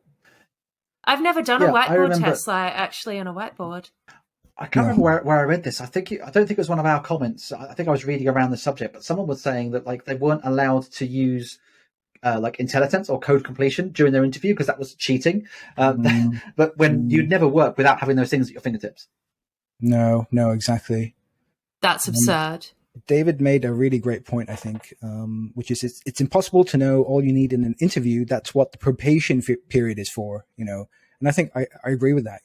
I've never done a whiteboard test, actually on a whiteboard. I can't remember where I read this. I don't think it was one of our comments. I think I was reading around the subject, but someone was saying that like they weren't allowed to use like IntelliSense or code completion during their interview because that was cheating. But when you'd never work without having those things at your fingertips. No, exactly. That's absurd. David made a really great point, I think, which is it's impossible to know all you need in an interview. That's what the probation period is for, And I think I agree with that.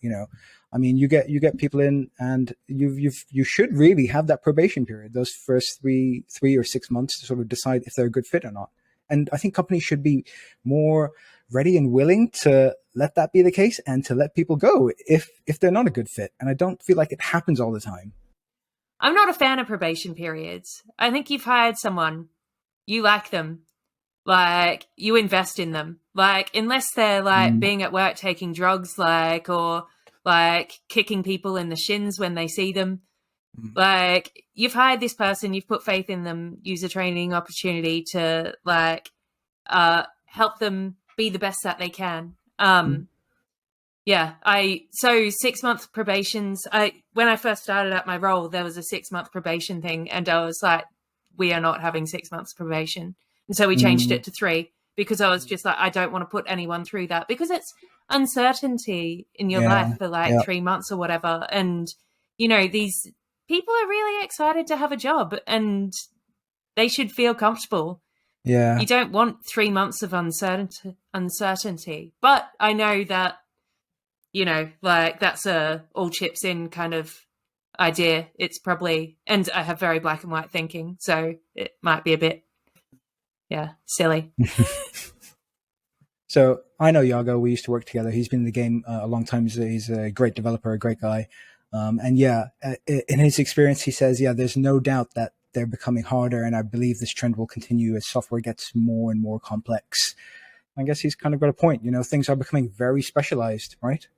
I mean, you get people in, and you should really have that probation period, those first three or 6 months, to sort of decide if they're a good fit or not. And I think companies should be more ready and willing to let that be the case and to let people go if they're not a good fit. And I don't feel like it happens all the time. I'm not a fan of probation periods. I think you've hired someone, you like them, like you invest in them, like unless they're like being at work taking drugs, like, or like kicking people in the shins when they see them. Like, you've hired this person, you've put faith in them, use a training opportunity to like help them be the best that they can. Yeah, so 6-month probations. When I first started at my role, there was a 6-month probation thing, and I was like, we are not having 6 months probation. And so we changed it to 3, because I was just like, I don't want to put anyone through that, because it's uncertainty in your life for like 3 months or whatever. And, you know, these people are really excited to have a job, and they should feel comfortable. Yeah. You don't want 3 months of uncertainty. But I know that, you know, like that's a all chips in kind of idea. It's probably, and I have very black and white thinking, so it might be a bit, silly. So I know Yago. We used to work together. He's been in the game a long time. He's a great developer, a great guy. And in his experience, he says, there's no doubt that they're becoming harder. And I believe this trend will continue as software gets more and more complex. I guess he's kind of got a point. You know, things are becoming very specialized, right?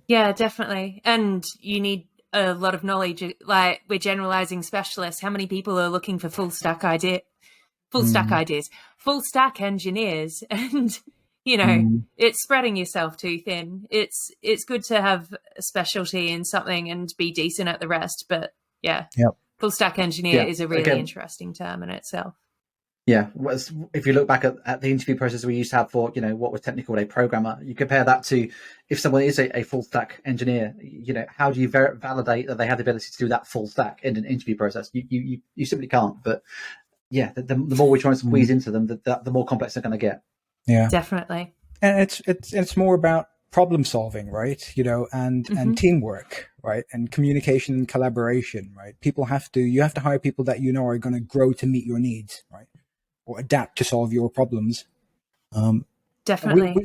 Yeah, definitely. And you need a lot of knowledge. Like, we're generalizing specialists. How many people are looking for full stack ideas, full stack engineers? And, you know, it's spreading yourself too thin. It's good to have a specialty in something and be decent at the rest. But full stack engineer is a really interesting term in itself. Yeah, if you look back at the interview process we used to have for, you know, what was technically called a programmer, you compare that to if someone is a full stack engineer, you know, how do you validate that they have the ability to do that full stack in an interview process? You simply can't. But yeah, the more we try and squeeze into them, the more complex they're going to get. Yeah, definitely. And it's more about problem solving, right? You know, and teamwork, right? And communication and collaboration, right? You have to hire people that you know are going to grow to meet your needs, right? Or adapt to solve your problems. Definitely.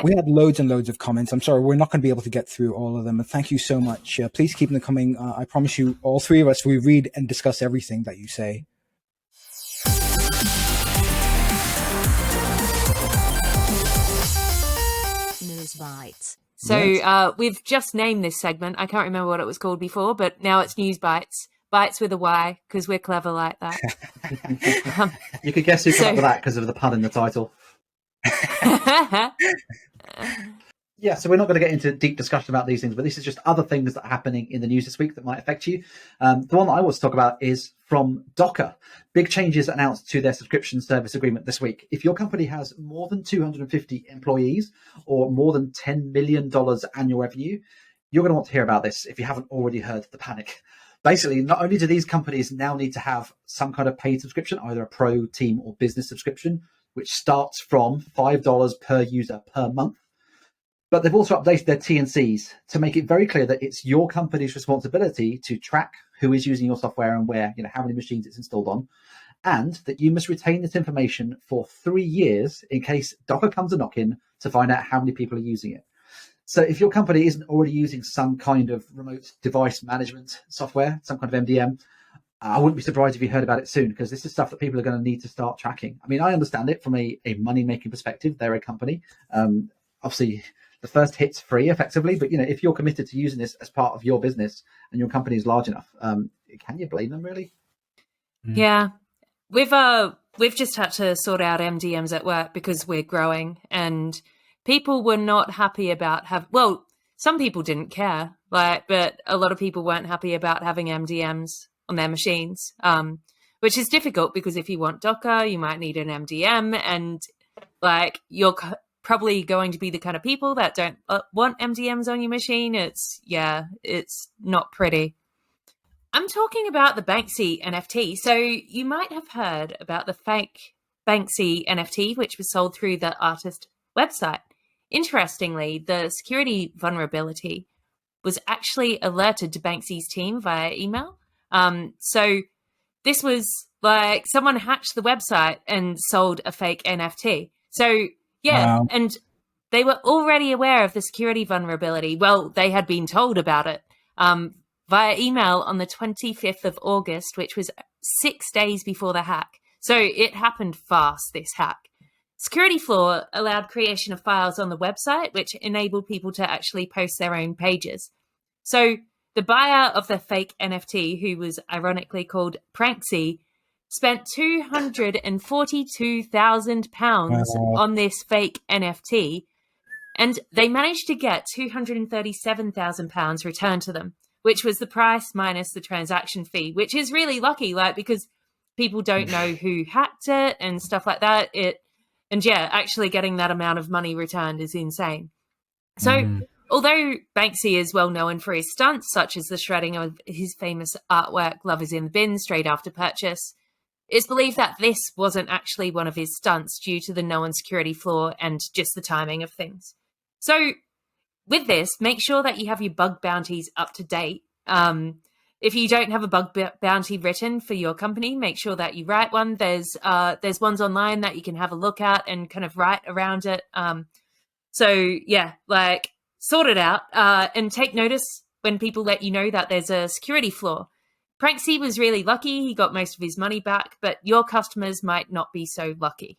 We had loads and loads of comments. I'm sorry, we're not going to be able to get through all of them. But thank you so much. Please keep them coming. I promise you, all 3 of us, we read and discuss everything that you say. News Bytes. So we've just named this segment. I can't remember what it was called before, but now it's News Bytes. Bytes with a Y, because we're clever like that. You could guess who came up with that because of the pun in the title. Yeah, so we're not going to get into deep discussion about these things, but this is just other things that are happening in the news this week that might affect you. The one that I want to talk about is from Docker. Big changes announced to their subscription service agreement this week. If your company has more than 250 employees or more than $10 million annual revenue, you're going to want to hear about this if you haven't already heard the panic. Basically, not only do these companies now need to have some kind of paid subscription, either a pro, team, or business subscription, which starts from $5 per user per month, but they've also updated their T&Cs to make it very clear that it's your company's responsibility to track who is using your software and where, you know, how many machines it's installed on, and that you must retain this information for 3 years in case Docker comes a knocking to find out how many people are using it. So if your company isn't already using some kind of remote device management software, some kind of MDM, I wouldn't be surprised if you heard about it soon, because this is stuff that people are going to need to start tracking. I mean, I understand it from a money-making perspective. They're a company. Obviously, the first hit's free, effectively. But, you know, if you're committed to using this as part of your business and your company is large enough, can you blame them, really? Yeah. We've just had to sort out MDMs at work because we're growing, and people were not happy about some people didn't care, but a lot of people weren't happy about having MDMs on their machines, which is difficult because if you want Docker, you might need an MDM, and you're probably going to be the kind of people that don't want MDMs on your machine. It's not pretty. I'm talking about the Banksy NFT. So you might have heard about the fake Banksy NFT, which was sold through the artist website. Interestingly, the security vulnerability was actually alerted to Banksy's team via email. So this was someone hacked the website and sold a fake NFT. So wow. And they were already aware of the security vulnerability. Well, they had been told about it. via email on the 25th of August, which was 6 days before the hack. So it happened fast, this hack. Security flaw allowed creation of files on the website, which enabled people to actually post their own pages. So the buyer of the fake NFT, who was ironically called Pranksy, spent £242,000 on this fake NFT, and they managed to get £237,000 returned to them, which was the price minus the transaction fee, which is really lucky, like, because people don't know who hacked it and stuff like that. Actually getting that amount of money returned is insane. So although Banksy is well known for his stunts, such as the shredding of his famous artwork, Love is in the Bin, straight after purchase, it's believed that this wasn't actually one of his stunts due to the known security flaw and just the timing of things. So with this, make sure that you have your bug bounties up to date. If you don't have a bug bounty written for your company, make sure that you write one. There's ones online that you can have a look at and kind of write around it. Sort it out and take notice when people let you know that there's a security flaw. Pranksy was really lucky. He got most of his money back, but your customers might not be so lucky.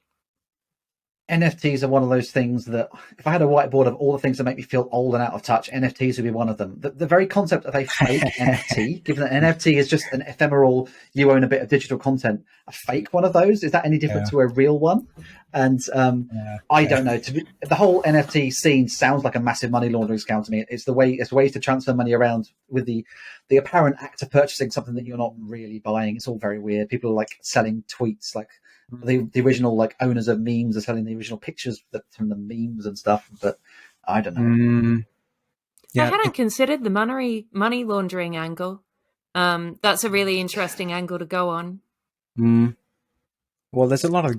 NFTs are one of those things that, if I had a whiteboard of all the things that make me feel old and out of touch, NFTs would be one of them. The very concept of a fake NFT, given that NFT is just an ephemeral, you own a bit of digital content, a fake one of those, is that any different to a real one? And I don't know. The whole NFT scene sounds like a massive money laundering scam to me. It's ways to transfer money around with the apparent act of purchasing something that you're not really buying. It's all very weird. People are like selling tweets, like the original like owners of memes are selling the original pictures from the memes and stuff. But I don't know. I hadn't considered the money laundering angle. That's a really interesting angle to go on. Well, there's a lot of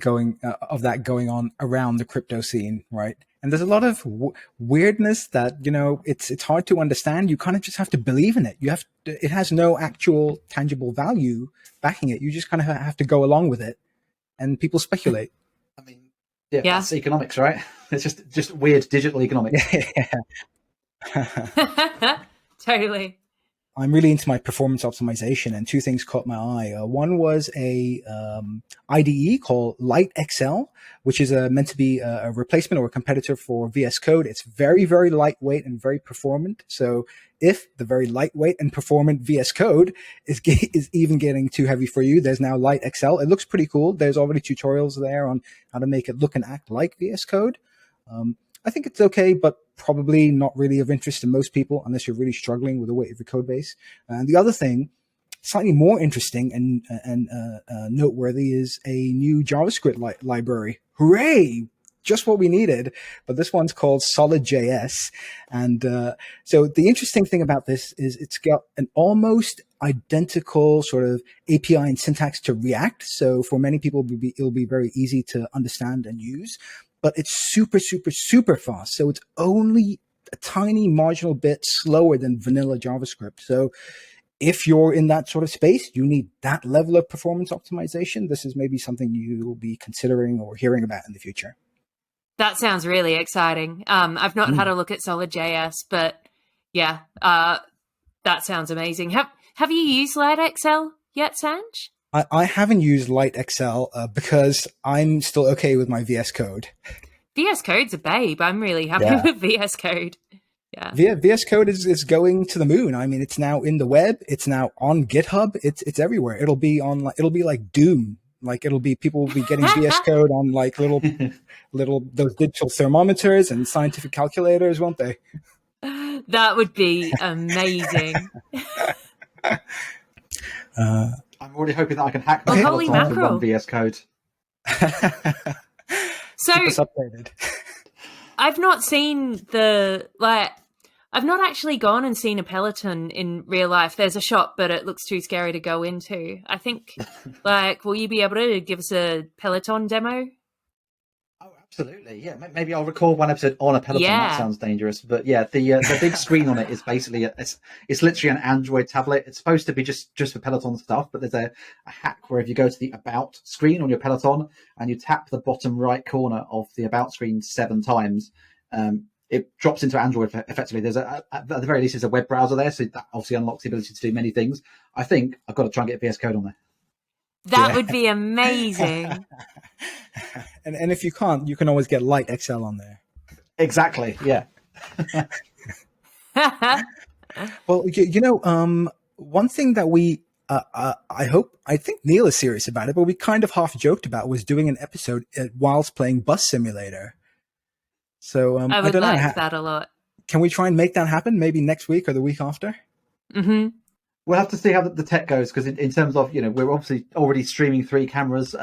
that going on around the crypto scene, right? And there's a lot of weirdness that, it's hard to understand. You kind of just have to believe in it. It has no actual tangible value backing it. You just kind of have to go along with it, and people speculate. I mean, that's economics, right? It's just weird digital economics. Totally. I'm really into my performance optimization, and two things caught my eye. One was a IDE called Light XL, which is meant to be a replacement or a competitor for VS Code. It's very, very lightweight and very performant. So if the very lightweight and performant VS Code is even getting too heavy for you, there's now Light XL. It looks pretty cool. There's already tutorials there on how to make it look and act like VS Code. I think it's okay, but probably not really of interest to most people unless you're really struggling with the weight of your code base. And the other thing, slightly more interesting and noteworthy, is a new JavaScript library. Hooray! Just what we needed. But this one's called Solid.js. And so the interesting thing about this is it's got an almost identical sort of API and syntax to React. So for many people, it'll be very easy to understand and use. But it's super, super, super fast. So it's only a tiny marginal bit slower than vanilla JavaScript. So if you're in that sort of space, you need that level of performance optimization. This is maybe something you will be considering or hearing about in the future. That sounds really exciting. I've not had a look at Solid.js, but that sounds amazing. Have you used LightXL yet, Sanj? I haven't used LightXL because I'm still okay with my VS Code. VS Code's a babe. I'm really happy with VS Code. Yeah. VS Code is going to the moon. I mean, it's now in the web. It's now on GitHub. It's everywhere. It'll be like Doom. Like people will be getting VS Code on like little those digital thermometers and scientific calculators, won't they? That would be amazing. I'm already hoping that I can hack the holy mackerel VS Code. So I've not actually gone and seen a Peloton in real life. There's a shop, but it looks too scary to go into. I think, will you be able to give us a Peloton demo? Oh, absolutely. Yeah, maybe I'll record one episode on a Peloton. Yeah. That sounds dangerous. But yeah, the big screen on it is basically, it's literally an Android tablet. It's supposed to be just for Peloton stuff, but there's a hack where if you go to the About screen on your Peloton and you tap the bottom right corner of the About screen 7 times, it drops into Android effectively. There's at the very least, there's a web browser there, so that obviously unlocks the ability to do many things. I think I've got to try and get VS Code on there. That would be amazing. And if you can't, you can always get Light XL on there. Exactly. Yeah. Well, one thing that we, I think Neil is serious about it, but we kind of half joked about was doing an episode whilst playing Bus Simulator. So I would don't know. like that a lot. Can we try and make that happen? Maybe next week or the week after? Mm-hmm. We'll have to see how the tech goes, because in terms of, we're obviously already streaming 3 cameras.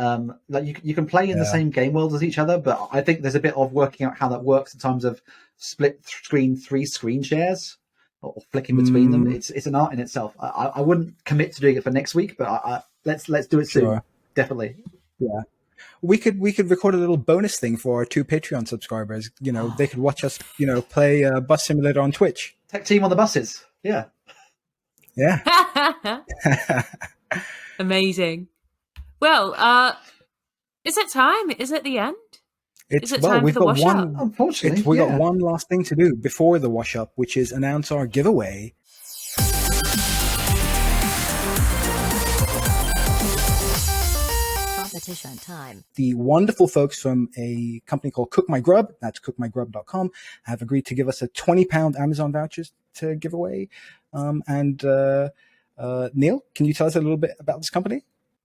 Like you can play in the same game world as each other, but I think there's a bit of working out how that works in terms of split screen 3 screen shares or flicking between them. It's an art in itself. I wouldn't commit to doing it for next week, but let's do it soon. Sure. Definitely. Yeah. We could record a little bonus thing for our 2 Patreon subscribers. They could watch us, play Bus Simulator on Twitch. Tech team on the buses. Yeah. Yeah. Amazing. Well, is it time? Is it the end? Is it time for the wash up? Unfortunately, we got one last thing to do before the wash up, which is announce our giveaway. Competition time. The wonderful folks from a company called Cook My Grub, that's cookmygrub.com, have agreed to give us a £20 Amazon vouchers to give away. Neil, can you tell us a little bit about this company?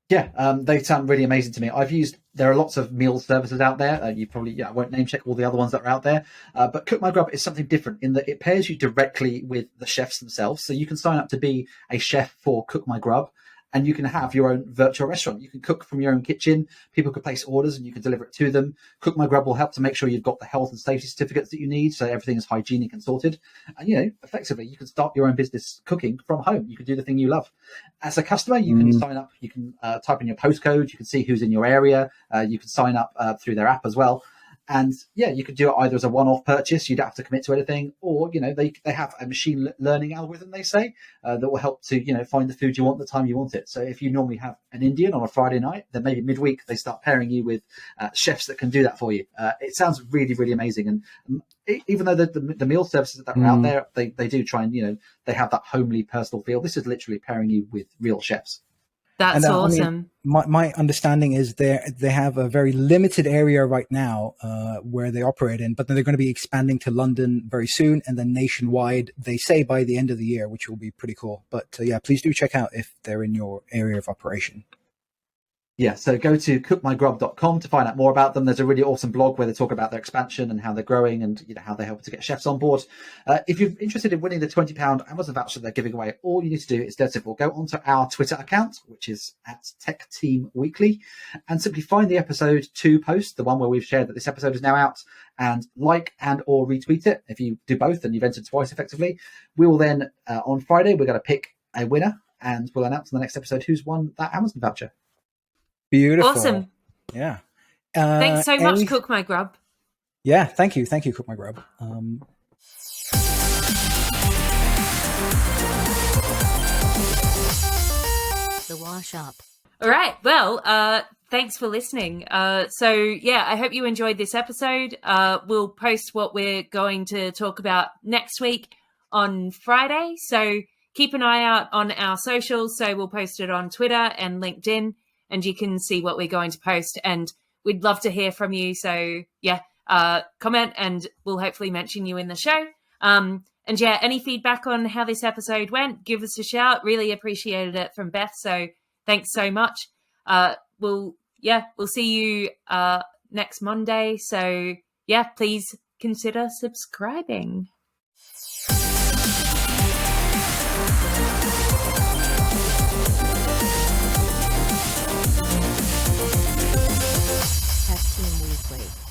Yeah, they sound really amazing to me. There are lots of meal services out there. I won't name check all the other ones that are out there. But Cook My Grub is something different in that it pairs you directly with the chefs themselves. So you can sign up to be a chef for Cook My Grub, and you can have your own virtual restaurant. You can cook from your own kitchen. People can place orders and you can deliver it to them. Cook My Grub will help to make sure you've got the health and safety certificates that you need, so everything is hygienic and sorted. And, effectively, you can start your own business cooking from home. You can do the thing you love. As a customer, you can sign up. You can type in your postcode. You can see who's in your area. You can sign up through their app as well. And you could do it either as a one-off purchase. You don't have to commit to anything, or they have a machine learning algorithm, they say, that will help to find the food you want the time you want it. So if you normally have an Indian on a Friday night, then maybe midweek they start pairing you with chefs that can do that for you. It sounds really, really amazing. And even though the meal services that are out there, they do try and they have that homely, personal feel. This is literally pairing you with real chefs. That's awesome. My understanding is they have a very limited area right now where they operate in, but then they're going to be expanding to London very soon and then nationwide, they say, by the end of the year, which will be pretty cool. But please do check out if they're in your area of operation. Yeah, so go to cookmygrub.com to find out more about them. There's a really awesome blog where they talk about their expansion and how they're growing and how they help to get chefs on board. If you're interested in winning the £20 Amazon voucher they're giving away, all you need to do is dead simple. Go onto our Twitter account, which is at Tech Team Weekly, and simply find the episode 2 post, the one where we've shared that this episode is now out, and like and or retweet it. If you do both, then you've entered twice effectively. We will then, on Friday, we're going to pick a winner, and we'll announce in the next episode who's won that Amazon voucher. Beautiful. Awesome. Yeah. Thanks so much, Cook My Grub. Yeah, thank you, Cook My Grub. The wash up. All right. Well, thanks for listening. I hope you enjoyed this episode. We'll post what we're going to talk about next week on Friday. So keep an eye out on our socials. So we'll post it on Twitter and LinkedIn, and you can see what we're going to post. And we'd love to hear from you. So comment and we'll hopefully mention you in the show. Any feedback on how this episode went, give us a shout. Really appreciated it from Beth. So thanks so much. We'll see you next Monday. So please consider subscribing. Tech Team Weekly.